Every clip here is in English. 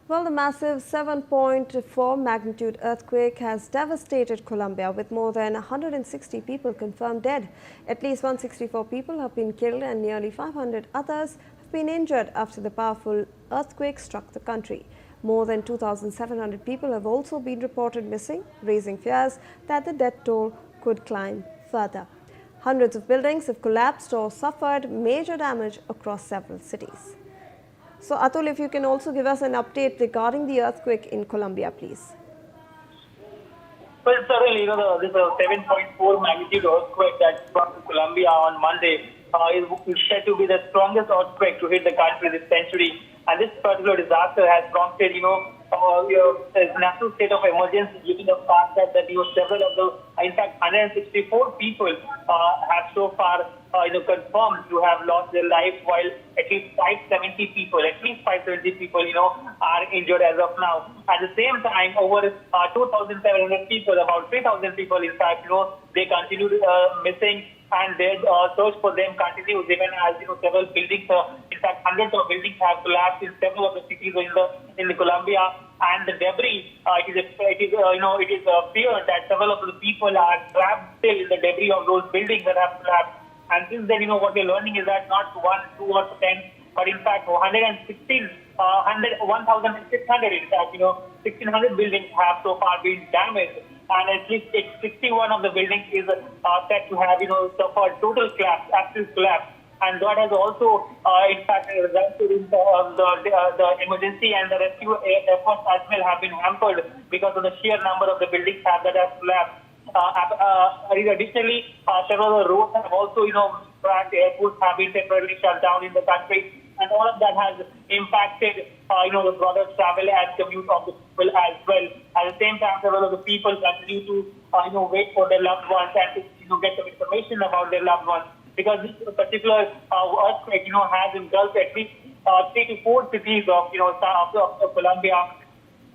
Well, the massive 7.4 magnitude earthquake has devastated Colombia, with more than 160 people confirmed dead. At least 164 people have been killed and nearly 500 others have been injured after the powerful earthquake struck the country. More than 2,700 people have also been reported missing, raising fears that the death toll could climb further. Hundreds of buildings have collapsed or suffered major damage across several cities. So, Atul, if you can also give us an update regarding the earthquake in Colombia, please. Well, certainly, this 7.4 magnitude earthquake that struck Colombia on Monday is said to be the strongest earthquake to hit the country this century. And this particular disaster has prompted, a national state of emergency, given the fact that several of the, in fact, 164 people have so far, confirmed to have lost their life, while at least 570 people, are injured as of now. At the same time, over 2,700 people, about 3,000 people, in fact, they continue missing, and their search for them continues even as several buildings, in fact, hundreds of buildings have collapsed in several of the cities in the Colombia, and the debris. It is feared that several of the people are trapped still in the debris of those buildings that have collapsed. And since then, what we're learning is that not 1, 2, or 10, but in fact 1,600, in fact, 1,600 buildings have so far been damaged, and at least 61 of the buildings is said to have, suffered total collapse, absolute collapse. And that has also, in fact, resulted in the emergency and the rescue efforts as well have been hampered because of the sheer number of the buildings that have collapsed. Additionally, several roads have also, cracked, airports have been temporarily shut down in the country, and all of that has impacted, the broader travel and commute of the people as well. At the same time, several of the people continue to, wait for their loved ones and to, get some information about their loved ones, because this particular earthquake, has engulfed at least 3 to 4 cities of, of Colombia.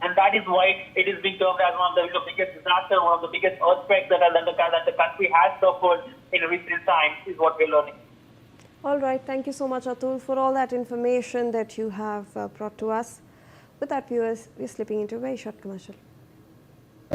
And that is why it is being termed as one of the biggest disasters, one of the biggest earthquakes that the country has suffered in recent times, is what we're learning. All right. Thank you so much, Atul, for all that information that you have brought to us. With that, viewers, we're slipping into a very short commercial.